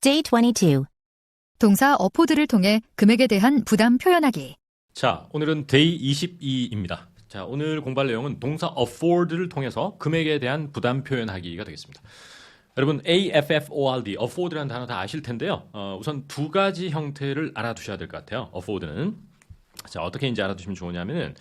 Day 22. 동사 afford를 통해 금액에 대한 부담 표현하기. 자, 오늘은 데이 22입니다. 자, 오늘 공부할 내용은 동사 afford를 통해서 금액에 대한 부담 표현하기가 되겠습니다. 여러분, AFFORD, afford라는 단어 다 아실 텐데요. 우선 두 가지 형태를 알아두셔야 될 것 같아요. afford는. 자, 어떻게 이제 알아두시면 좋으냐면은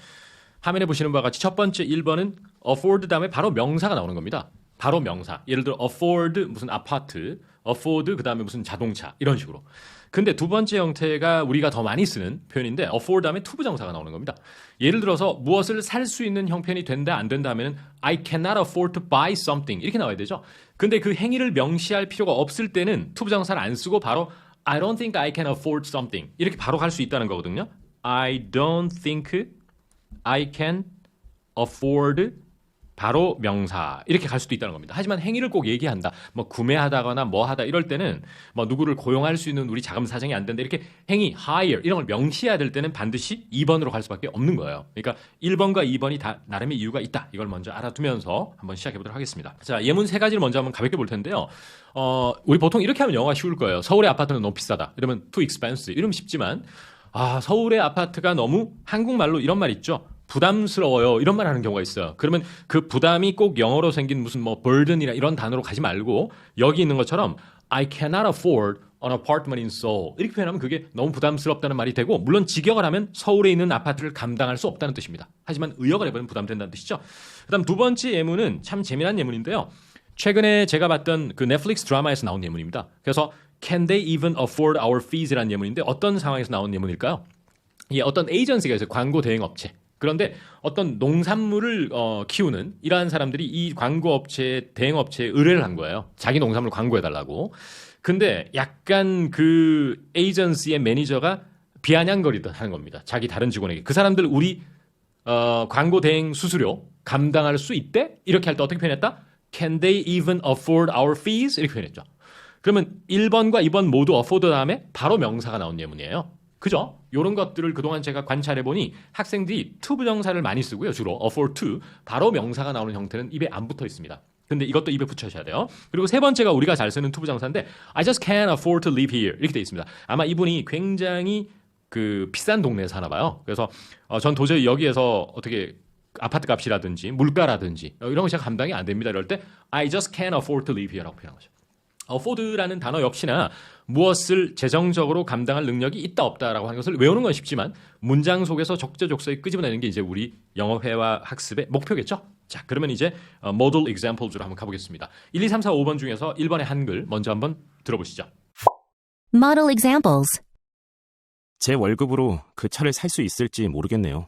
화면에 보시는 바와 같이 첫 번째 1번은 afford 다음에 바로 명사가 나오는 겁니다. 바로 명사. 예를 들어 afford 무슨 아파트, afford 그다음에 무슨 자동차 이런 식으로. 근데 두 번째 형태가 우리가 더 많이 쓰는 표현인데 afford 다음에 투부정사가 나오는 겁니다. 예를 들어서 무엇을 살 수 있는 형편이 된다 안 된다 하면은 I cannot afford to buy something 이렇게 나와야 되죠. 근데 그 행위를 명시할 필요가 없을 때는 투부정사를 안 쓰고 바로 I don't think I can afford something 이렇게 바로 갈 수 있다는 거거든요. I don't think I can afford 바로 명사 이렇게 갈 수도 있다는 겁니다. 하지만 행위를 꼭 얘기한다. 뭐 구매하다거나 뭐 하다 이럴 때는 뭐 누구를 고용할 수 있는 우리 자금 사정이 안 된다. 이렇게 행위 hire 이런 걸 명시해야 될 때는 반드시 2번으로 갈 수밖에 없는 거예요. 그러니까 1번과 2번이 다 나름의 이유가 있다. 이걸 먼저 알아두면서 한번 시작해 보도록 하겠습니다. 자, 예문 세 가지를 먼저 한번 가볍게 볼 텐데요. 우리 보통 이렇게 하면 영어가 쉬울 거예요. 서울의 아파트는 너무 비싸다. 이러면 too expensive. 이러면 쉽지만 서울의 아파트가 너무 한국말로 이런 말 있죠. 부담스러워요. 이런 말 하는 경우가 있어요. 그러면 그 부담이 꼭 영어로 생긴 무슨 뭐 burden이나 이런 단어로 가지 말고 여기 있는 것처럼 I cannot afford an apartment in Seoul. 이렇게 표현하면 그게 너무 부담스럽다는 말이 되고 물론 직역을 하면 서울에 있는 아파트를 감당할 수 없다는 뜻입니다. 하지만 의역을 해보면 부담된다는 뜻이죠. 그다음 두 번째 예문은 참 재미난 예문인데요. 최근에 제가 봤던 그 넷플릭스 드라마에서 나온 예문입니다. 그래서 Can they even afford our fees라는 예문인데 어떤 상황에서 나온 예문일까요? 이게 어떤 에이전시가 있어요. 광고 대행 업체. 그런데 어떤 농산물을 키우는 이러한 사람들이 이 광고업체, 대행업체에 의뢰를 한 거예요. 자기 농산물 광고해달라고. 근데 약간 그 에이전시의 매니저가 비아냥거리듯 하는 겁니다. 자기 다른 직원에게. 그 사람들 우리 광고 대행 수수료 감당할 수 있대? 이렇게 할 때 어떻게 표현했다? Can they even afford our fees? 이렇게 표현했죠. 그러면 1번과 2번 모두 afford 다음에 바로 명사가 나온 예문이에요. 그죠? 이런 것들을 그동안 제가 관찰해보니 학생들이 to 부정사를 많이 쓰고요. 주로 afford to. 바로 명사가 나오는 형태는 입에 안 붙어 있습니다. 근데 이것도 입에 붙여셔야 돼요. 그리고 세 번째가 우리가 잘 쓰는 to 부정사인데 I just can't afford to live here. 이렇게 돼 있습니다. 아마 이분이 굉장히 그 비싼 동네에 사나 봐요. 그래서 전 도저히 여기에서 어떻게 아파트 값이라든지 물가라든지 이런 거 제가 감당이 안 됩니다. 이럴 때 I just can't afford to live here라고 표현한 거죠. afford라는 단어 역시나 무엇을 재정적으로 감당할 능력이 있다 없다라고 하는 것을 외우는 건 쉽지만 문장 속에서 적재적소에 끄집어내는 게 이제 우리 영어 회화 학습의 목표겠죠. 자, 그러면 이제 model examples로 한번 가보겠습니다. 1, 2, 3, 4, 5번 중에서 1번의 한글 먼저 한번 들어보시죠. Model examples. 제 월급으로 그 차를 살 수 있을지 모르겠네요.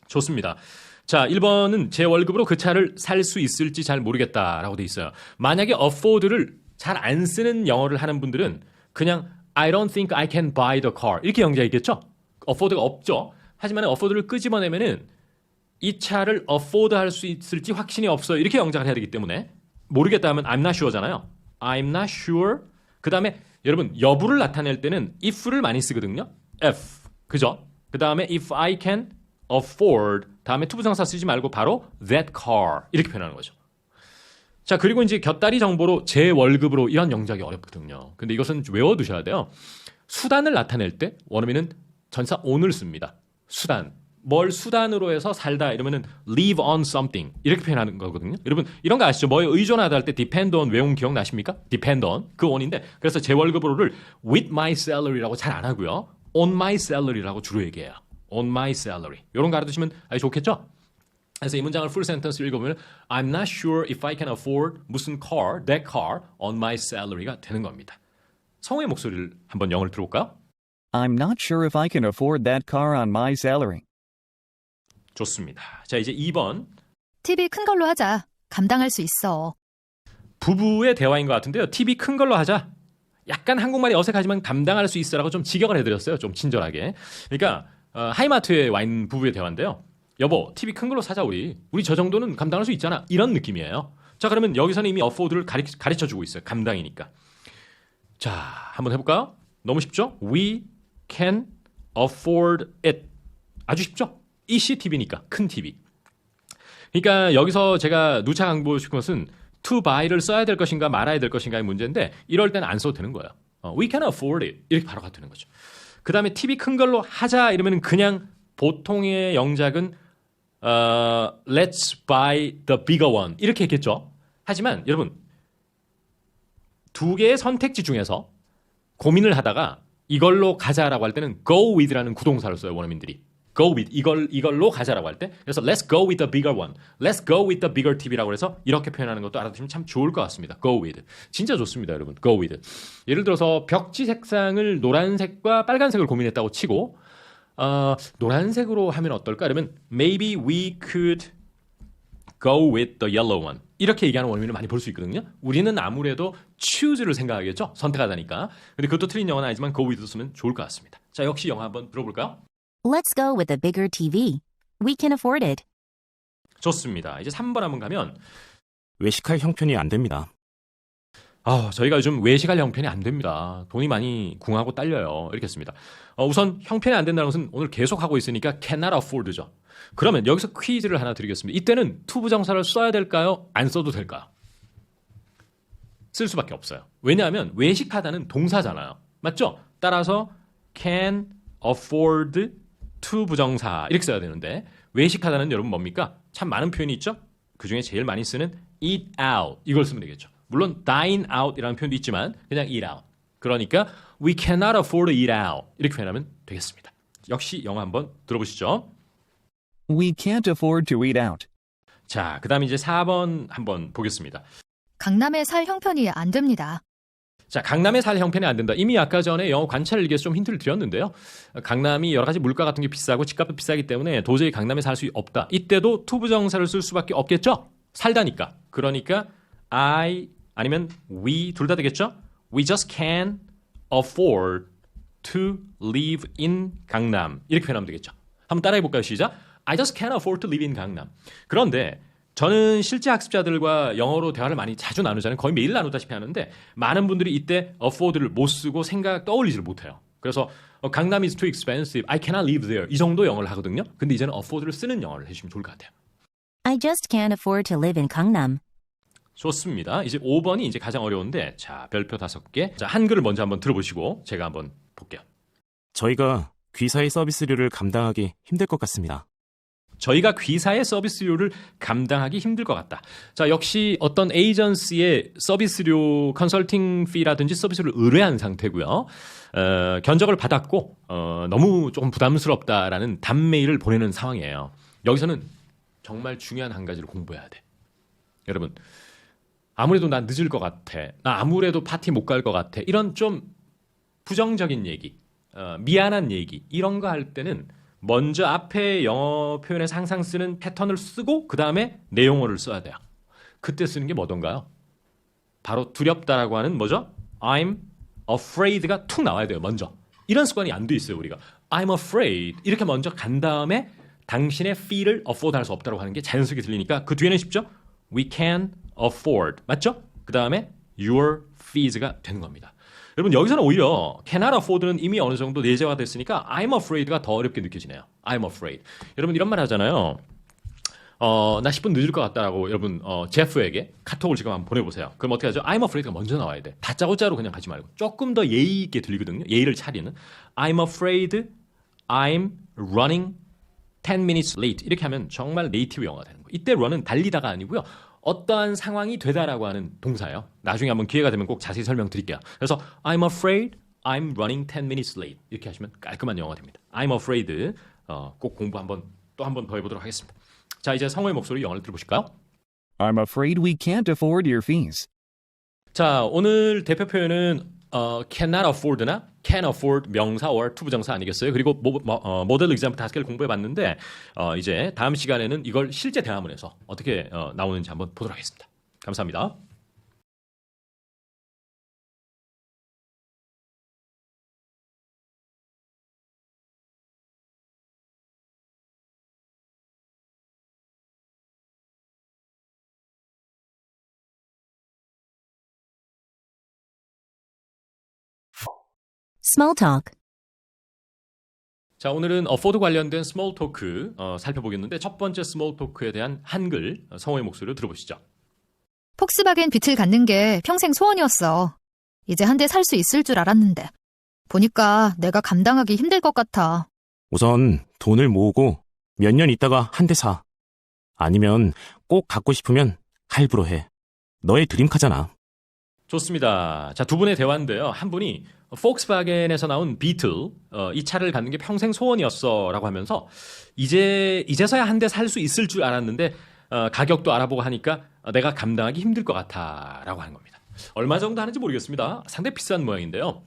좋습니다. 자, 1번은 제 월급으로 그 차를 살 수 있을지 잘 모르겠다라고 돼 있어요. 만약에 afford를 잘 안 쓰는 영어를 하는 분들은 그냥 I don't think I can buy the car 이렇게 영작이 있겠죠? afford가 없죠. 하지만 afford를 끄집어내면은 이 차를 afford 할 수 있을지 확신이 없어요. 이렇게 영작을 해야 되기 때문에 모르겠다 하면 I'm not sure잖아요. I'm not sure. 그 다음에 여러분 여부를 나타낼 때는 if를 많이 쓰거든요. if. 그죠? 그 다음에 if I can afford 다음에 투부정사 쓰지 말고 바로 that car 이렇게 표현하는 거죠. 자, 그리고 이제 곁다리 정보로 제 월급으로 이런 영작이 어렵거든요. 근데 이것은 외워두셔야 돼요. 수단을 나타낼 때 원어민은 전사 on을 씁니다. 수단. 뭘 수단으로 해서 살다 이러면은 live on something 이렇게 표현하는 거거든요. 여러분 이런 거 아시죠? 뭐에 의존하다 할 때 depend on 외운 기억나십니까? depend on 그 on인데 그래서 제 월급으로를 with my salary라고 잘 안 하고요. on my salary라고 주로 얘기해요. on my salary. 이런 거 알아두시면 아주 좋겠죠? 그래서 이 문장을 풀 센텐스 읽어보면 I'm not sure if I can afford 무슨 car, that car on my salary가 되는 겁니다. 성우의 목소리를 한번 영어를 들어볼까요? I'm not sure if I can afford that car on my salary. 좋습니다. 자, 이제 2번. TV 큰 걸로 하자. 감당할 수 있어. 부부의 대화인 것 같은데요. TV 큰 걸로 하자. 약간 한국말이 어색하지만 감당할 수 있어라고 좀 직역을 해드렸어요. 좀 친절하게. 그러니까 하이마트에 와 있는 부부의 대화인데요. 여보, TV 큰 걸로 사자 우리 저 정도는 감당할 수 있잖아. 이런 느낌이에요. 자, 그러면 여기서는 이미 afford를 가르쳐주고 있어요. 감당이니까. 자, 한번 해볼까요? 너무 쉽죠? We can afford it. 아주 쉽죠? it이 TV니까 큰 TV. 그러니까 여기서 제가 누차 강조하고 싶은 것은 to buy를 써야 될 것인가 말아야 될 것인가의 문제인데 이럴 때는 안 써도 되는 거예요. We can afford it. 이렇게 바로 가도 되는 거죠. 그 다음에 TV 큰 걸로 하자 이러면 그냥 보통의 영작은 Let's buy the bigger one 이렇게 했겠죠. 하지만 여러분 두 개의 선택지 중에서 고민을 하다가 이걸로 가자라고 할 때는 go with라는 구동사를 써요. 원어민들이. go with 이걸로 가자라고 할 때 그래서 let's go with the bigger one, let's go with the bigger TV라고 해서 이렇게 표현하는 것도 알아두시면 참 좋을 것 같습니다. go with 진짜 좋습니다, 여러분. go with 예를 들어서 벽지 색상을 노란색과 빨간색을 고민했다고 치고 노란색으로 하면 어떨까? 그러면 maybe we could go with the yellow one 이렇게 얘기하는 원어민을 많이 볼 수 있거든요. 우리는 아무래도 choose를 생각하겠죠. 선택하다니까. 근데 그것도 틀린 영어는 아니지만 go with 쓰면 좋을 것 같습니다. 자, 역시 영어 한번 들어볼까요? Let's go with a bigger TV. We can afford it. 좋습니다. 이제 3번 한번 가면 외식할 형편이 안 됩니다. 저희가 요즘 외식할 형편이 안 됩니다. 돈이 많이 궁하고 딸려요. 이렇게 했습니다. 우선 형편이 안 된다는 것은 오늘 계속 하고 있으니까 cannot afford죠. 그러면 여기서 퀴즈를 하나 드리겠습니다. 이때는 to 부정사를 써야 될까요? 안 써도 될까요? 쓸 수밖에 없어요. 왜냐하면 외식하다는 동사잖아요. 맞죠? 따라서 can afford to 부정사 이렇게 써야 되는데 외식하다는 여러분 뭡니까? 참 많은 표현이 있죠? 그중에 제일 많이 쓰는 eat out 이걸 쓰면 되겠죠. 물론 dine out이라는 표현도 있지만 그냥 eat out. 그러니까 we cannot afford to eat out 이렇게 표현하면 되겠습니다. 역시 영어 한번 들어보시죠. We can't afford to eat out. 자, 그 다음에 이제 4번 한번 보겠습니다. 강남에 살 형편이 안 됩니다. 자, 강남에 살 형편이 안 된다. 이미 아까 전에 영어 관찰 일기에서 좀 힌트를 드렸는데요. 강남이 여러 가지 물가 같은 게 비싸고 집값도 비싸기 때문에 도저히 강남에 살 수 없다. 이때도 to 부정사를 쓸 수밖에 없겠죠. 살다니까. 그러니까 I 아니면 we 둘 다 되겠죠. We just can't afford to live in 강남. 이렇게 표현하면 되겠죠. 한번 따라해 볼까요? 시작. I just can't afford to live in 강남. 그런데 저는 실제 학습자들과 영어로 대화를 많이 자주 나누잖아요. 거의 매일 나누다시피 하는데 많은 분들이 이때 afford를 못 쓰고 생각 떠올리지를 못해요. 그래서 강남 is too expensive. I cannot live there. 이 정도 영어를 하거든요. 근데 이제는 afford를 쓰는 영어를 해주시면 좋을 것 같아요. I just can't afford to live in Gangnam. 좋습니다. 이제 5번이 이제 가장 어려운데 자, 별표 5개. 자, 한글을 먼저 한번 들어보시고 제가 한번 볼게요. 저희가 귀사의 서비스료를 감당하기 힘들 것 같습니다. 저희가 귀사의 서비스료를 감당하기 힘들 것 같다. 자, 역시 어떤 에이전시의 서비스료, 컨설팅 피라든지 서비스를 의뢰한 상태고요. 견적을 받았고 너무 조금 부담스럽다라는 답메일을 보내는 상황이에요. 여기서는 정말 중요한 한 가지를 공부해야 돼. 여러분, 아무래도 난 늦을 것 같아. 나 아무래도 파티 못 갈 것 같아. 이런 좀 부정적인 얘기, 미안한 얘기 이런 거 할 때는 먼저 앞에 영어 표현에서 항상 쓰는 패턴을 쓰고 그 다음에 내용어를 써야 돼요. 그때 쓰는 게 뭐던가요? 바로 두렵다라고 하는 뭐죠? I'm afraid가 툭 나와야 돼요. 먼저. 이런 습관이 안 돼 있어요. 우리가. I'm afraid 이렇게 먼저 간 다음에 당신의 fee를 afford 할 수 없다고 하는 게 자연스럽게 들리니까 그 뒤에는 쉽죠? We can afford. 맞죠? 그 다음에 your fees가 되는 겁니다. 여러분 여기서는 오히려 cannot afford는 이미 어느 정도 내재화 됐으니까 I'm afraid가 더 어렵게 느껴지네요. I'm afraid. 여러분 이런 말 하잖아요. 나 10분 늦을 것 같다라고 여러분 제프에게 카톡을 지금 한번 보내보세요. 그럼 어떻게 하죠? I'm afraid가 먼저 나와야 돼. 다짜고짜로 그냥 가지 말고 조금 더 예의 있게 들리거든요. 예의를 차리는 I'm afraid I'm running 10 minutes late 이렇게 하면 정말 네이티브 영어가 되는 거예요. 이때 run은 달리다가 아니고요. 어떠한 상황이 되다라고 하는 동사예요. 나중에 한번 기회가 되면 꼭 자세히 설명드릴게요. 그래서 I'm afraid I'm running 10 minutes late 이렇게 하시면 깔끔한 영어가 됩니다. I'm afraid 꼭 공부 또 한 번 더 해보도록 하겠습니다. 자, 이제 성우의 목소리 영어를 들어보실까요? I'm afraid we can't afford your fees. 자, 오늘 대표 표현은 cannot afford나 can afford 명사 or to 부정사 아니겠어요? 그리고 모델 example 5개를 공부해봤는데 이제 다음 시간에는 이걸 실제 대화문에서 어떻게 나오는지 한번 보도록 하겠습니다. 감사합니다. Small talk. 자, 오늘은 afford 관련된 스몰 토크 살펴보겠는데 첫 번째 스몰 토크에 대한 한글 성우의 목소리로 들어보시죠. 폭스바겐 빛을 갖는 게 평생 소원이었어. 이제 한 대 살 수 있을 줄 알았는데. 보니까 내가 감당하기 힘들 것 같아. 우선 돈을 모으고 몇 년 있다가 한 대 사. 아니면 꼭 갖고 싶으면 할부로 해. 너의 드림카잖아. 좋습니다. 자, 두 분의 대화인데요. 한 분이 폭스바겐에서 나온 비틀, 이 차를 갖는 게 평생 소원이었어라고 하면서 이제서야 한 대 살 수 있을 줄 알았는데 가격도 알아보고 하니까 내가 감당하기 힘들 것 같아라고 하는 겁니다. 얼마 정도 하는지 모르겠습니다. 상당히 비싼 모양인데요.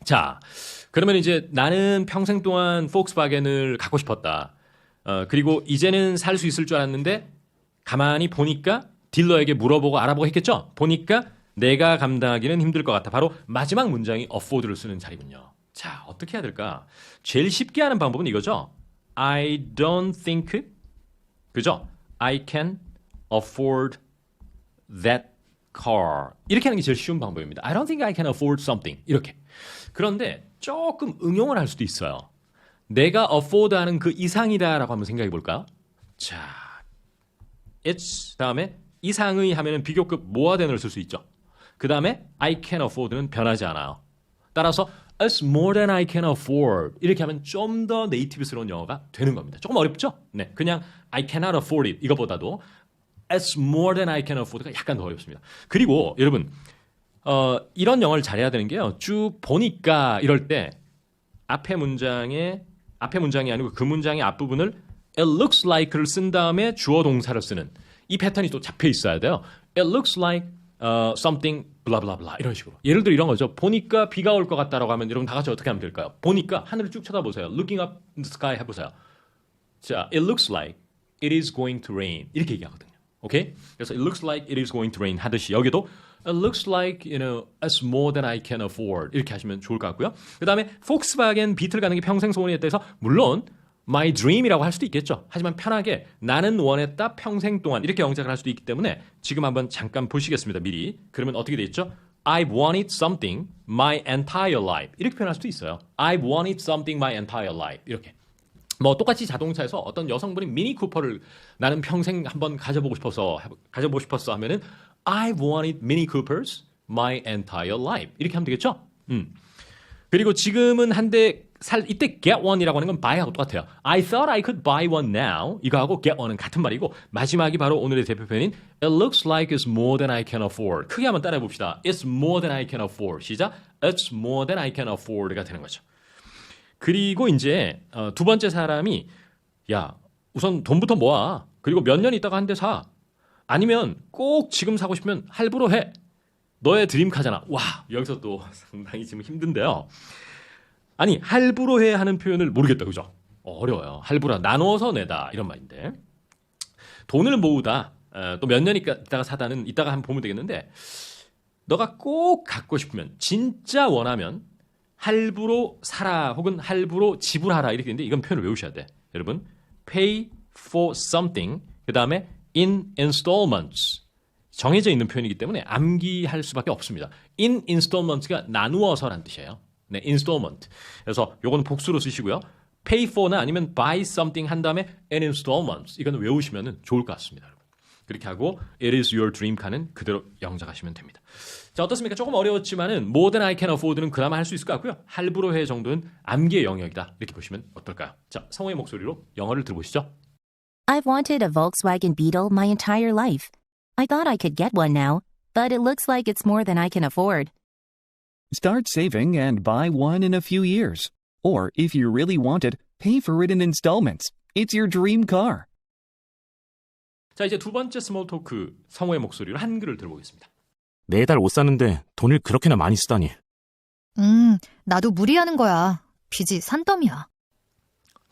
자, 그러면 이제 나는 평생 동안 폭스바겐을 갖고 싶었다. 그리고 이제는 살 수 있을 줄 알았는데 가만히 보니까 딜러에게 물어보고 알아보고 했겠죠? 보니까 내가 감당하기는 힘들 것 같아. 바로 마지막 문장이 afford를 쓰는 자리군요. 자, 어떻게 해야 될까? 제일 쉽게 하는 방법은 이거죠. I don't think, 그죠? I can afford that car. 이렇게 하는 게 제일 쉬운 방법입니다. I don't think I can afford something. 이렇게. 그런데 조금 응용을 할 수도 있어요. 내가 afford 하는 그 이상이다라고 한번 생각해 볼까요? 자, it's 다음에 이상의 하면은 비교급 모아된을 쓸 수 있죠. 그 다음에 I can afford는 변하지 않아요. 따라서 it's more than I can afford 이렇게 하면 좀 더 네이티브스러운 영어가 되는 겁니다. 조금 어렵죠? 네, 그냥 I cannot afford it 이거보다도 it's more than I can afford가 약간 더 어렵습니다. 그리고 여러분 이런 영어를 잘해야 되는 게요. 쭉 보니까 이럴 때 앞에 문장이 아니고 그 문장의 앞부분을 it looks like를 쓴 다음에 주어 동사를 쓰는 이 패턴이 또 잡혀 있어야 돼요. It looks like something blah blah blah 이런 식으로. 예를 들어 이런 거죠. 보니까 비가 올 것 같다라고 하면 여러분 다 같이 어떻게 하면 될까요? 보니까 하늘을 쭉 쳐다보세요. Looking up in the sky 해보세요. 자, it looks like it is going to rain 이렇게 얘기하거든요. 오케이? 그래서 it looks like it is going to rain 하듯이 여기도 it looks like it's more than I can afford 이렇게 하시면 좋을 것 같고요. 그 다음에 폭스바겐 비틀 가는 게 평생 소원이었다 해서 물론 my dream이라고 할 수도 있겠죠. 하지만 편하게 나는 원했다 평생 동안 이렇게 영작을 할 수도 있기 때문에 지금 한번 잠깐 보시겠습니다. 미리. 그러면 어떻게 돼 있죠? I've wanted something my entire life 이렇게 표현할 수도 있어요. I've wanted something my entire life 이렇게. 뭐 똑같이 자동차에서 어떤 여성분이 미니 쿠퍼를 나는 평생 한번 가져보고 싶었어 하면은 I've wanted Mini Coopers my entire life 이렇게 하면 되겠죠? 그리고 지금은 이때 get one이라고 하는 건 buy하고 똑같아요. I thought I could buy one now 이거하고 get one은 같은 말이고 마지막이 바로 오늘의 대표 표현인 It looks like it's more than I can afford. 크게 한번 따라해 봅시다. It's more than I can afford. 시작. It's more than I can afford가 되는 거죠. 그리고 이제 두 번째 사람이 야 우선 돈부터 모아. 그리고 몇 년 있다가 한 대 사. 아니면 꼭 지금 사고 싶으면 할부로 해. 너의 드림카잖아. 와 여기서 또 상당히 지금 힘든데요. 아니 할부로 해 하는 표현을 모르겠다. 그죠? 어려워요. 할부라 나눠서 내다 이런 말인데 돈을 모으다 또 몇 년 있다가 사다는 이따가 한번 보면 되겠는데 너가 꼭 갖고 싶으면 진짜 원하면 할부로 사라 혹은 할부로 지불하라 이렇게 되는데 이건 표현을 외우셔야 돼. 여러분 pay for something 그 다음에 in installments 정해져 있는 표현이기 때문에 암기할 수밖에 없습니다. in installments가 나누어서란 뜻이에요. 네, installment. 그래서 요거는 복수로 쓰시고요. pay for나 아니면 buy something 한 다음에 in installments 이거는 외우시면 좋을 것 같습니다. 여러분. 그렇게 하고 it is your dream car는 그대로 영작하시면 됩니다. 자 어떻습니까? 조금 어려웠지만은 more than I can afford는 그나마 할 수 있을 것 같고요. 할부로 해 정도는 암기의 영역이다. 이렇게 보시면 어떨까요? 자 성우의 목소리로 영어를 들어보시죠. I've wanted a Volkswagen Beetle my entire life. I thought I could get one now, but it looks like it's more than I can afford. Start saving and buy one in a few years. Or, if you really want it, pay for it in installments. It's your dream car. 자 이제 두 번째 스몰 토크 성우의 목소리로 한글을 들어보겠습니다. 매달 옷 사는데 돈을 그렇게나 많이 쓰다니. 나도 무리하는 거야. 빚이 산더미야.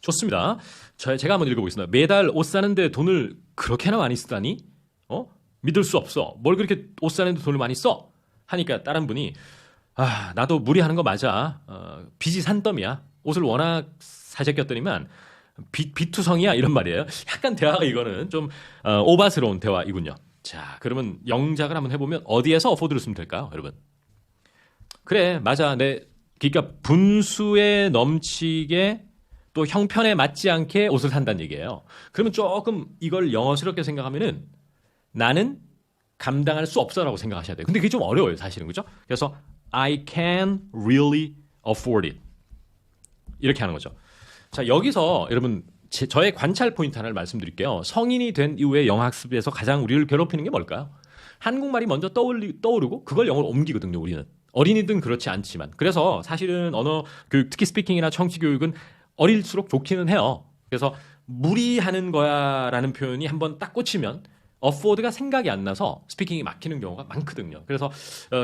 좋습니다. 제가 한번 읽어보겠습니다. 매달 옷 사는데 돈을 그렇게나 많이 쓰다니? 믿을 수 없어. 뭘 그렇게 옷 사는데 돈을 많이 써? 하니까 다른 분이 나도 무리하는 거 맞아. 빚이 산더미야. 옷을 워낙 사재꼈더니만 빚투성이야 이런 말이에요. 약간 대화가 이거는 좀 오바스러운 대화이군요. 자 그러면 영작을 한번 해보면 어디에서 어포드를 쓰면 될까요? 여러분 그래 맞아. 그러니까 분수에 넘치게 또 형편에 맞지 않게 옷을 산다는 얘기예요. 그러면 조금 이걸 영어스럽게 생각하면은 나는 감당할 수 없어라고 생각하셔야 돼요. 근데 그게 좀 어려워요, 사실은. 그죠? 그래서 I can really afford it. 이렇게 하는 거죠. 자, 여기서 여러분 저의 관찰 포인트 하나를 말씀드릴게요. 성인이 된 이후에 영어 학습에서 가장 우리를 괴롭히는 게 뭘까요? 한국말이 먼저 떠오르고 그걸 영어로 옮기거든요, 우리는. 어린이든 그렇지 않지만. 그래서 사실은 언어 교육, 특히 스피킹이나 청취 교육은 어릴수록 좋기는 해요. 그래서 무리하는 거야라는 표현이 한번 딱 꽂히면 afford가 생각이 안 나서 스피킹이 막히는 경우가 많거든요. 그래서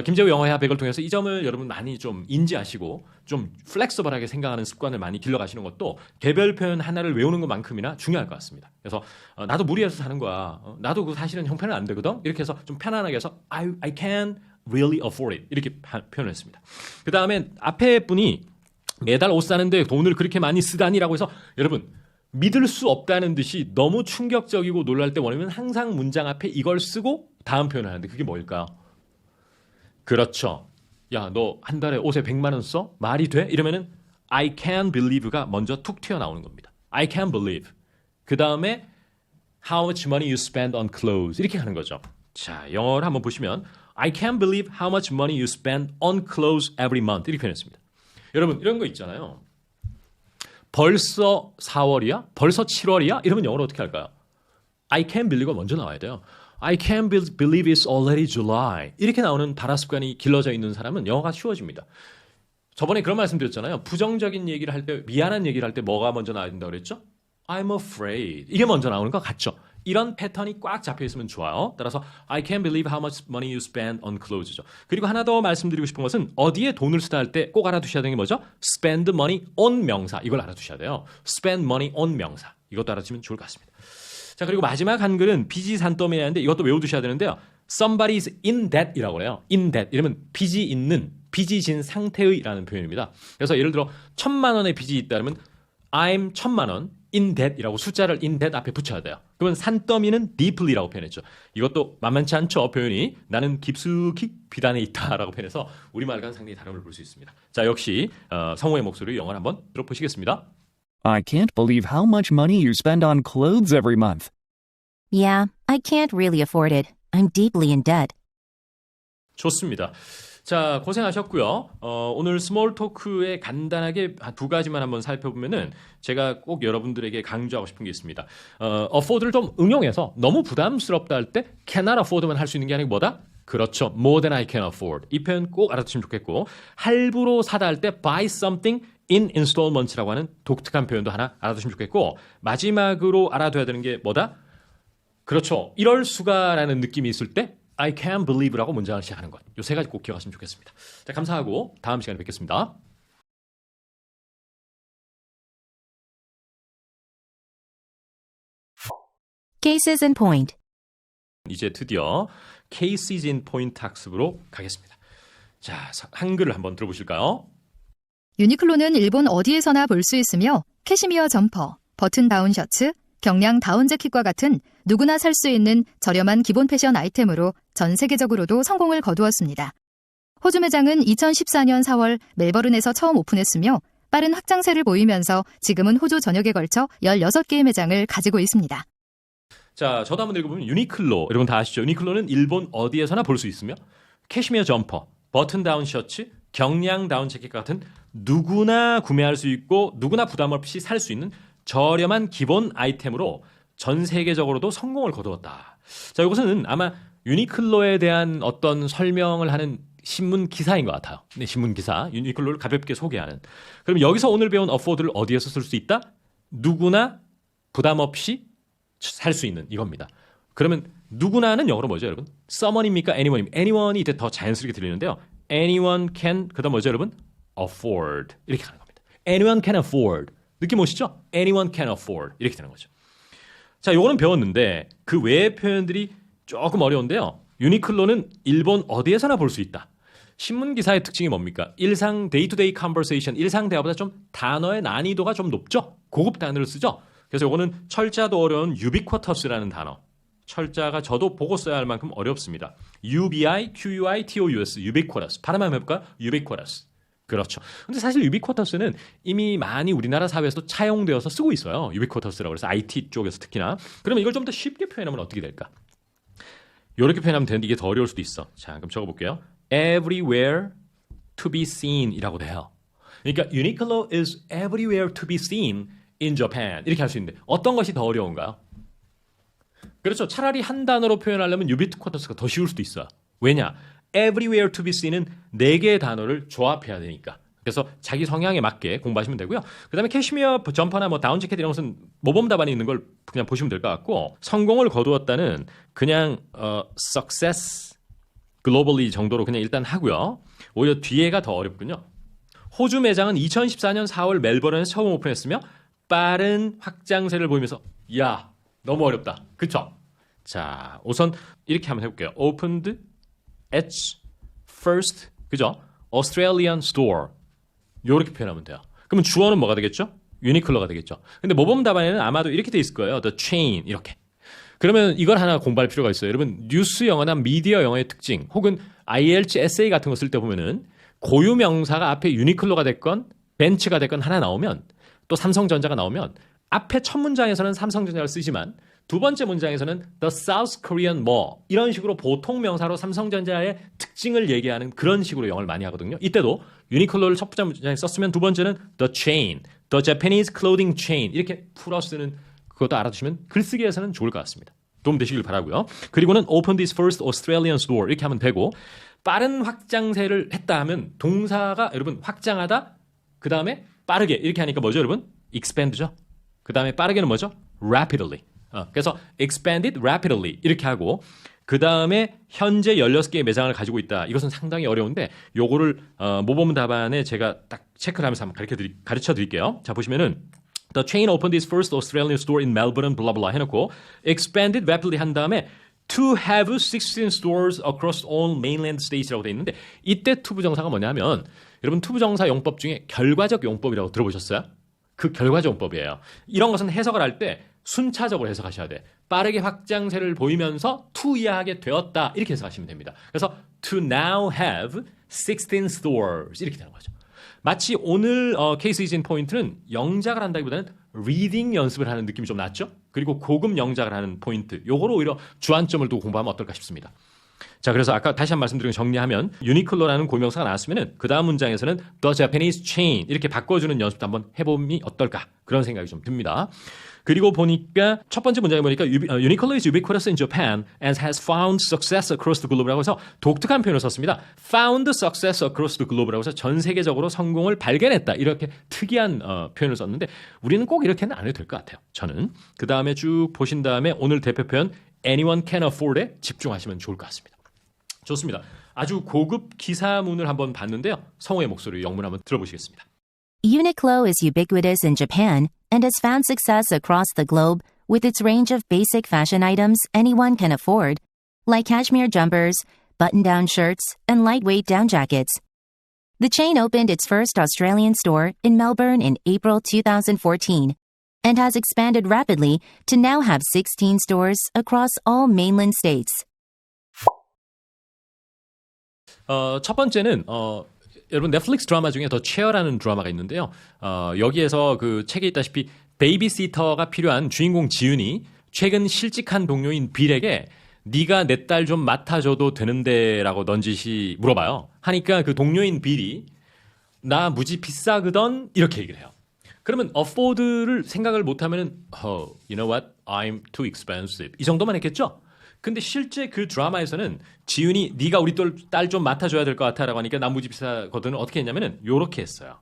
김재우 영어회화백을 통해서 이 점을 여러분 많이 좀 인지하시고 좀 플렉서블하게 생각하는 습관을 많이 길러가시는 것도 개별 표현 하나를 외우는 것만큼이나 중요할 것 같습니다. 그래서 나도 무리해서 사는 거야. 나도 그 사실은 형편은 안 되거든. 이렇게 해서 좀 편안하게 해서 I can really afford it 이렇게 표현을 했습니다. 그 다음에 앞에 분이 매달 옷 사는데 돈을 그렇게 많이 쓰다니라고 해서 여러분 믿을 수 없다는 듯이 너무 충격적이고 놀랄 때 원하면 항상 문장 앞에 이걸 쓰고 다음 표현을 하는데 그게 뭘까요? 그렇죠. 야, 너 한 달에 옷에 100만 원 써? 말이 돼? 이러면은 I can believe가 먼저 툭 튀어나오는 겁니다. I can believe. 그 다음에 How much money you spend on clothes 이렇게 하는 거죠. 자, 영어를 한번 보시면 I can't believe how much money you spend on clothes every month 이렇게 표현했습니다. 여러분 이런 거 있잖아요. 벌써 4월이야? 벌써 7월이야? 이러면 영어로 어떻게 할까요? I can't believe가 먼저 나와야 돼요. I can't believe it's already July. 이렇게 나오는 발화 습관이 길러져 있는 사람은 영어가 쉬워집니다. 저번에 그런 말씀 드렸잖아요. 부정적인 얘기를 할 때, 미안한 얘기를 할 때 뭐가 먼저 나와야 된다고 그랬죠? I'm afraid. 이게 먼저 나오는 것 같죠? 이런 패턴이 꽉 잡혀 있으면 좋아요. 따라서 I can't believe how much money you spend on clothes죠. 그리고 하나 더 말씀드리고 싶은 것은 어디에 돈을 쓰다 할 때 꼭 알아두셔야 되는 게 뭐죠? spend money on 명사. 이걸 알아두셔야 돼요. spend money on 명사. 이것도 알아두시면 좋을 것 같습니다. 자, 그리고 마지막 한글은 빚이 산더미라는데 이것도 외워두셔야 되는데요. Somebody's in debt이라고 그래요. in debt. 이러면 빚이 있는, 빚이 진 상태의라는 표현입니다. 그래서 예를 들어 1,000만 원의 빚이 있다 그러면 I'm 1,000만 원 in debt이라고 숫자를 in debt 앞에 붙여야 돼요. 그러면 산더미는 deeply라고 표현했죠. 이것도 만만치 않죠. 표현이 나는 깊숙이 비단에 있다라고 표현해서 우리말과는 상당히 다름을 볼 수 있습니다. 자, 역시 성우의 목소리 영어를 한번 들어보시겠습니다. I can't believe how much money you spend on clothes every month. Yeah, I can't really afford it. I'm deeply in debt. 좋습니다. 자, 고생하셨고요. 오늘 스몰 토크에 간단하게 두 가지만 한번 살펴보면은 제가 꼭 여러분들에게 강조하고 싶은 게 있습니다. afford를 좀 응용해서 너무 부담스럽다 할 때 cannot afford만 할 수 있는 게 아니고 뭐다? 그렇죠. more than I can afford. 이 표현 꼭 알아두시면 좋겠고 할부로 사다 할 때 buy something in installments라고 하는 독특한 표현도 하나 알아두시면 좋겠고 마지막으로 알아둬야 되는 게 뭐다? 그렇죠. 이럴 수가라는 느낌이 있을 때 I can't believe라고 문장을 시작하는 것. 이 세 가지 꼭 기억하시면 좋겠습니다. 자, 감사하고 다음 시간에 뵙겠습니다. Cases in point. 이제 드디어 Cases in Point 학습으로 가겠습니다. 자, 한글을 한번 들어보실까요? 유니클로는 일본 어디에서나 볼 수 있으며 캐시미어 점퍼, 버튼 다운 셔츠, 경량 다운 재킷과 같은 누구나 살 수 있는 저렴한 기본 패션 아이템으로 전 세계적으로도 성공을 거두었습니다. 호주 매장은 2014년 4월 멜버른에서 처음 오픈했으며 빠른 확장세를 보이면서 지금은 호주 전역에 걸쳐 16개의 매장을 가지고 있습니다. 자, 저도 한번 읽어보면 유니클로, 여러분 다 아시죠? 유니클로는 일본 어디에서나 볼 수 있으며 캐시미어 점퍼, 버튼 다운 셔츠, 경량 다운 재킷 같은 누구나 구매할 수 있고 누구나 부담 없이 살 수 있는 저렴한 기본 아이템으로 전 세계적으로도 성공을 거두었다. 자, 이것은 아마 유니클로에 대한 어떤 설명을 하는 신문 기사인 것 같아요. 네, 신문 기사. 유니클로를 가볍게 소개하는. 그럼 여기서 오늘 배운 afford를 어디에서 쓸 수 있다? 누구나 부담 없이 살 수 있는 이겁니다. 그러면 누구나는 영어로 뭐죠, 여러분? someone입니까? anyone입니까? anyone이 이때 더 자연스럽게 들리는데요. anyone can, 그다음 뭐죠, 여러분? afford. 이렇게 가는 겁니다. anyone can afford. 느낌 오시죠? anyone can afford. 이렇게 되는 거죠. 자, 요거는 배웠는데 그 외의 표현들이 조금 어려운데요. 유니클로는 일본 어디에서나 볼 수 있다. 신문 기사의 특징이 뭡니까? 일상 데이투데이 컨버세이션, 일상 대화보다 좀 단어의 난이도가 좀 높죠? 고급 단어를 쓰죠? 그래서 요거는 철자도 어려운 ubiquitous라는 단어. 철자가 저도 보고 써야 할 만큼 어렵습니다. ubiquitous, ubiquitous. 발음 한번 해볼까요? ubiquitous. 그렇죠. 근데 사실 ubiquitous는 이미 많이 우리나라 사회에서도 차용되어서 쓰고 있어요. ubiquitous라고 해서 IT 쪽에서 특히나. 그러면 이걸 좀 더 쉽게 표현하면 어떻게 될까? 이렇게 표현하면 되는데 이게 더 어려울 수도 있어. 자, 그럼 적어볼게요. Everywhere to be seen 이라고 돼요. 그러니까 Uniqlo is everywhere to be seen in Japan 이렇게 할 수 있는데 어떤 것이 더 어려운가요? 그렇죠. 차라리 한 단어로 표현하려면 유비퀴터스가 더 쉬울 수도 있어요. 왜냐? Everywhere to be seen은 4개의 단어를 조합해야 되니까. 그래서 자기 성향에 맞게 공부하시면 되고요. 그 다음에 캐시미어 점퍼나 뭐 다운 재킷 이런 것은 모범 답안이 있는 걸 그냥 보시면 될 것 같고 성공을 거두었다는 그냥 success globally 정도로 그냥 일단 하고요. 오히려 뒤에가 더 어렵군요. 호주 매장은 2014년 4월 멜버른에서 처음 오픈했으며 빠른 확장세를 보이면서 야 너무 어렵다. 그쵸? 자 우선 이렇게 한번 해볼게요. Opened its first 그죠? Australian store 이렇게 표현하면 돼요. 그러면 주어는 뭐가 되겠죠? 유니클로가 되겠죠. 근데 모범 답안에는 아마도 이렇게 돼 있을 거예요. The chain 이렇게. 그러면 이걸 하나 공부할 필요가 있어요. 여러분 뉴스 영어나 미디어 영어의 특징 혹은 IELTS 에세이 같은 거 쓸 때 보면은 고유 명사가 앞에 유니클로가 됐건 벤츠가 됐건 하나 나오면 또 삼성전자가 나오면 앞에 첫 문장에서는 삼성전자를 쓰지만 두 번째 문장에서는 The South Korean Mall 이런 식으로 보통 명사로 삼성전자의 특징을 얘기하는 그런 식으로 영어를 많이 하거든요. 이때도 유니클로를 첫 번째 문장에 썼으면 두 번째는 The Chain, The Japanese Clothing Chain 이렇게 풀어 쓰는 그것도 알아두시면 글쓰기에서는 좋을 것 같습니다. 도움 되시길 바라고요. 그리고는 Open this first Australian store 이렇게 하면 되고 빠른 확장세를 했다 하면 동사가 여러분 확장하다 그 다음에 빠르게 이렇게 하니까 뭐죠 여러분? expand죠. 그 다음에 빠르게는 뭐죠? rapidly. 그래서 expanded rapidly 이렇게 하고 그 다음에 현재 16개의 매장을 가지고 있다. 이것은 상당히 어려운데 요거를 모범 답안에 제가 딱 체크를 하면서 한번 가르쳐 드릴게요. 자 보시면은 The chain opened its first Australian store in Melbourne blah blah 해놓고 expanded rapidly 한 다음에 to have 16 stores across all mainland states라고 돼 있는데 이때 투부정사가 뭐냐면 여러분 투부정사 용법 중에 결과적 용법이라고 들어보셨어요? 그 결과적 용법이에요. 이런 것은 해석을 할 때 순차적으로 해석하셔야 돼. 빠르게 확장세를 보이면서 to 이하하게 되었다 이렇게 해석하시면 됩니다. 그래서 to now have 16 stores 이렇게 되는 거죠. 마치 오늘 케이스 이진 포인트는 영작을 한다기보다는 리딩 연습을 하는 느낌이 좀 났죠. 그리고 고급 영작을 하는 포인트 요거로 오히려 주안점을 두고 공부하면 어떨까 싶습니다. 자 그래서 아까 다시 한 번 말씀드리고 정리하면 유니클로라는 고명사가 나왔으면 그 다음 문장에서는 The Japanese Chain 이렇게 바꿔주는 연습도 한번 해보면 어떨까 그런 생각이 좀 듭니다. 그리고 보니까 첫 번째 문장에 보니까 Uniqlo is ubiquitous in Japan and has found success across the globe라고 해서 독특한 표현을 썼습니다. Found success across the globe라고 해서 전 세계적으로 성공을 발견했다. 이렇게 특이한 표현을 썼는데 우리는 꼭 이렇게는 안 해도 될 것 같아요. 저는. 그 다음에 쭉 보신 다음에 오늘 대표 표현 anyone can afford에 집중하시면 좋을 것 같습니다. 좋습니다. 아주 고급 기사문을 한번 봤는데요. 성우의 목소리 영문 한번 들어보시겠습니다. Uniqlo is ubiquitous in Japan and has found success across the globe with its range of basic fashion items anyone can afford, like cashmere jumpers, button-down shirts, and lightweight down jackets. The chain opened its first Australian store in Melbourne in April 2014 and has expanded rapidly to now have 16 stores across all mainland states. 첫 번째는 여러분 넷플릭스 드라마 중에 더 체어라는 드라마가 있는데요. 여기에서 그 책에 있다시피 베이비시터가 필요한 주인공 지윤이 최근 실직한 동료인 빌에게 네가 내 딸 좀 맡아줘도 되는데 라고 넌지시 물어봐요. 하니까 그 동료인 빌이 나 무지 비싸거든 이렇게 얘기를 해요. 그러면 afford를 생각을 못하면 you know what? I'm too expensive 이 정도만 했겠죠? 근데 실제 그 드라마에서는 지윤이 네가 우리 딸 좀 맡아줘야 될 것 같아 라고 하니까 나 무지 비싸거든 어떻게 했냐면은 요렇게 했어요.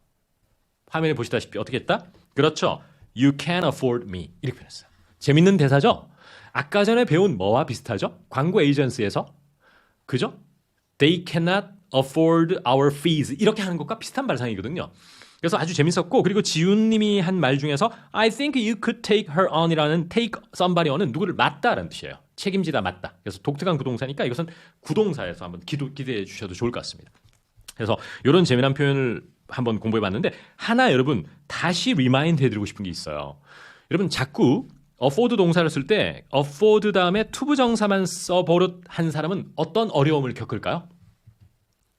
화면에 보시다시피 어떻게 했다? 그렇죠. You can afford me 이렇게 표현했어요. 재밌는 대사죠? 아까 전에 배운 뭐와 비슷하죠? 광고 에이전시에서 그죠? They cannot afford our fees 이렇게 하는 것과 비슷한 발상이거든요. 그래서 아주 재밌었고 그리고 지훈님이 한 말 중에서 I think you could take her on 이라는 take somebody on은 누구를 맡다라는 뜻이에요. 책임지다 맡다. 그래서 독특한 구동사니까 이것은 구동사에서 한번 기대해 주셔도 좋을 것 같습니다. 그래서 이런 재미난 표현을 한번 공부해 봤는데 하나 여러분 다시 리마인드 해드리고 싶은 게 있어요. 여러분 자꾸 afford 동사를 쓸 때 afford 다음에 투부정사만 써버릇 한 사람은 어떤 어려움을 겪을까요?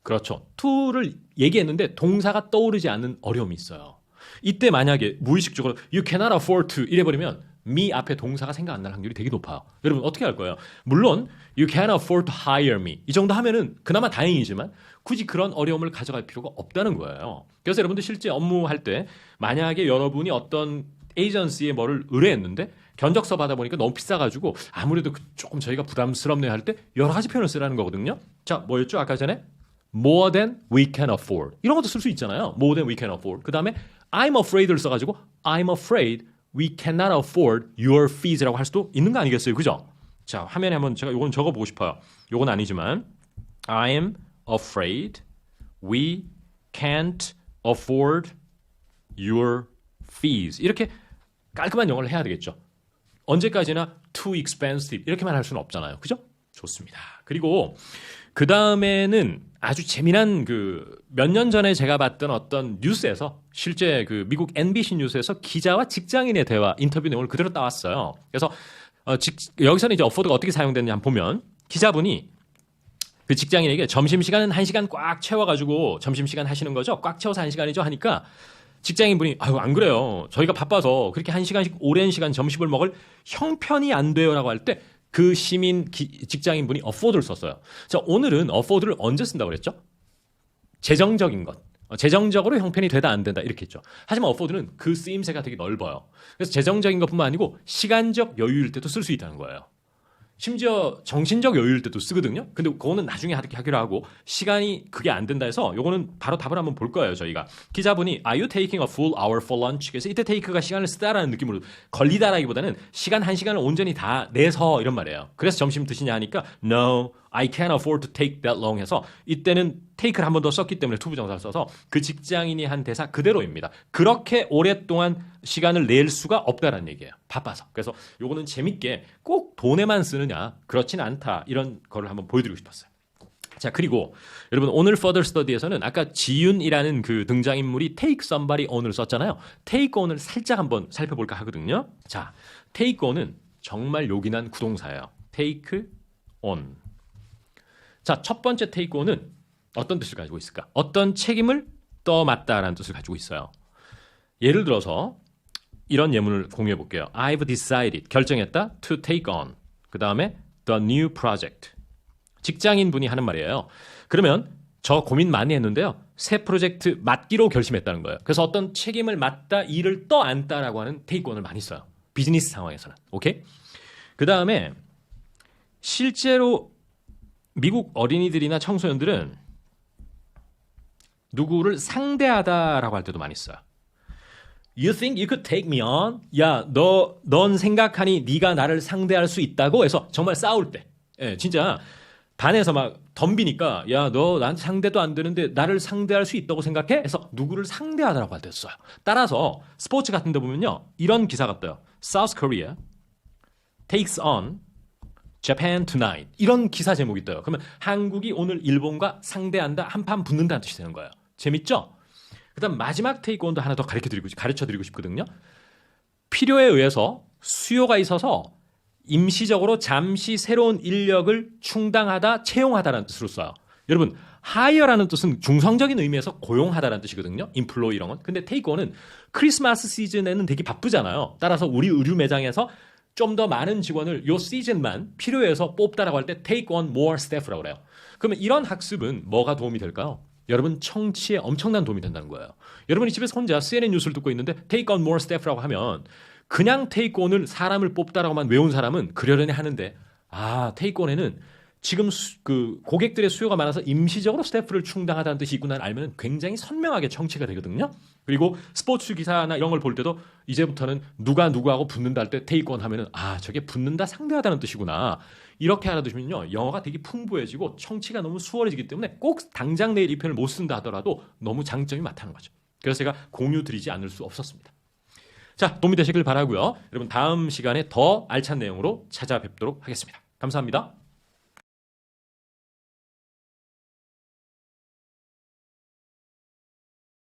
그렇죠. to를 얘기했는데 동사가 떠오르지 않는 어려움이 있어요. 이때 만약에 무의식적으로 you cannot afford to 이래버리면 me 앞에 동사가 생각 안 날 확률이 되게 높아요. 여러분 어떻게 할 거예요? 물론 you can afford to hire me 이 정도 하면은 그나마 다행이지만 굳이 그런 어려움을 가져갈 필요가 없다는 거예요. 그래서 여러분들 실제 업무할 때 만약에 여러분이 어떤 에이전시에 뭐를 의뢰했는데 견적서 받아보니까 너무 비싸가지고 아무래도 조금 저희가 부담스럽네요 할 때 여러 가지 표현을 쓰라는 거거든요. 자, 뭐였죠? 아까 전에 more than we can afford 이런 것도 쓸 수 있잖아요. more than we can afford. 그 다음에 I'm afraid를 써가지고 I'm afraid we cannot afford your fees라고 할 수도 있는 거 아니겠어요? 그죠? 자, 화면에 한번 제가 요건 적어보고 싶어요. 요건 아니지만 I'm afraid we can't afford your fees 이렇게 깔끔한 영어를 해야 되겠죠. 언제까지나 too expensive 이렇게만 할 수는 없잖아요. 그죠? 좋습니다. 그리고 그 다음에는 아주 재미난 몇 년 전에 제가 봤던 어떤 뉴스에서 실제 미국 NBC 뉴스에서 기자와 직장인의 대화 인터뷰 내용을 그대로 따왔어요. 그래서 여기서는 이제 어포드가 어떻게 사용되는지 한번 보면 기자분이 그 직장인에게 점심시간은 1시간 꽉 채워가지고 점심시간 하시는 거죠. 꽉 채워서 1시간이죠 하니까 직장인분이 아유 안 그래요. 저희가 바빠서 그렇게 1시간씩 오랜 시간 점심을 먹을 형편이 안 돼요라고 할 때 그 직장인분이 afford를 썼어요. 자, 오늘은 afford를 언제 쓴다고 그랬죠? 재정적인 것. 재정적으로 형편이 되다 안 된다 이렇게 했죠. 하지만 afford는 그 쓰임새가 되게 넓어요. 그래서 재정적인 것뿐만 아니고 시간적 여유일 때도 쓸 수 있다는 거예요. 심지어 정신적 여유일 때도 쓰거든요. 근데 그거는 나중에 하기로 하고 시간이 그게 안 된다 해서 요거는 바로 답을 한번 볼 거예요. 저희가 기자분이 Are you taking a full hour for lunch? 그래서 이때 take가 시간을 쓰다라는 느낌으로 걸리다라기보다는 시간 1시간을 온전히 다 내서 이런 말이에요. 그래서 점심 드시냐 하니까 No, I can't afford to take that long 해서 이때는 take를 한 번 더 썼기 때문에 투부정사를 써서 그 직장인이 한 대사 그대로입니다. 그렇게 오랫동안 시간을 낼 수가 없다라는 얘기예요. 바빠서. 그래서 요거는 재밌게 꼭 돈에만 쓰느냐 그렇진 않다 이런 거를 한번 보여드리고 싶었어요. 자, 그리고 여러분 오늘 further study에서는 아까 지윤이라는 그 등장인물이 take somebody on을 썼잖아요. take on을 살짝 한번 살펴볼까 하거든요. 자, take on은 정말 요긴한 구동사예요. take on. 자, 첫 번째 take on은 어떤 뜻을 가지고 있을까? 어떤 책임을 떠맡다라는 뜻을 가지고 있어요. 예를 들어서 이런 예문을 공유해 볼게요. I've decided, 결정했다, to take on. 그 다음에 the new project. 직장인 분이 하는 말이에요. 그러면 저 고민 많이 했는데요. 새 프로젝트 맡기로 결심했다는 거예요. 그래서 어떤 책임을 맡다, 일을 떠안다라고 하는 take on을 많이 써요. 비즈니스 상황에서는. 오케이? 그 다음에 실제로 미국 어린이들이나 청소년들은 누구를 상대하다라고 할 때도 많이 써요. You think you could take me on? 야, 넌 생각하니 네가 나를 상대할 수 있다고 해서 정말 싸울 때. 예, 진짜 반에서 막 덤비니까 야, 너 나한테 상대도 안 되는데 나를 상대할 수 있다고 생각해? 해서 누구를 상대하다라고 할 때 써요. 따라서 스포츠 같은 데 보면요. 이런 기사가 떠요. South Korea takes on Japan tonight. 이런 기사 제목이 떠요. 그러면 한국이 오늘 일본과 상대한다, 한판 붙는다는 뜻이 되는 거예요. 재밌죠? 그다음 마지막 테이크 온도 하나 더 가르쳐드리고 싶거든요. 필요에 의해서 수요가 있어서 임시적으로 잠시 새로운 인력을 충당하다, 채용하다라는 뜻으로 써요. 여러분, hire라는 뜻은 중성적인 의미에서 고용하다라는 뜻이거든요. employ 이런 건. 근데 take on은 크리스마스 시즌에는 되게 바쁘잖아요. 따라서 우리 의류 매장에서 좀 더 많은 직원을 요 시즌만 필요해서 뽑다라고 할 때 take on more staff라고 그래요. 그러면 이런 학습은 뭐가 도움이 될까요? 여러분 청취에 엄청난 도움이 된다는 거예요. 여러분이 집에서 혼자 CNN 뉴스를 듣고 있는데 take on more staff라고 하면 그냥 take on을 사람을 뽑다라고만 외운 사람은 그러려니 하는데 take on에는 지금 고객들의 수요가 많아서 임시적으로 스태프를 충당하다는 뜻이 있구나 알면 굉장히 선명하게 청취가 되거든요. 그리고 스포츠 기사나 이런 걸 볼 때도 이제부터는 누가 누구하고 붙는다 할 때 take on 하면은 저게 붙는다 상대하다는 뜻이구나. 이렇게 알아두시면요. 영어가 되게 풍부해지고 청취가 너무 수월해지기 때문에 꼭 당장 내일 이 표현을 못 쓴다 하더라도 너무 장점이 많다는 거죠. 그래서 제가 공유 드리지 않을 수 없었습니다. 자, 도움이 되시길 바라고요. 여러분 다음 시간에 더 알찬 내용으로 찾아뵙도록 하겠습니다. 감사합니다.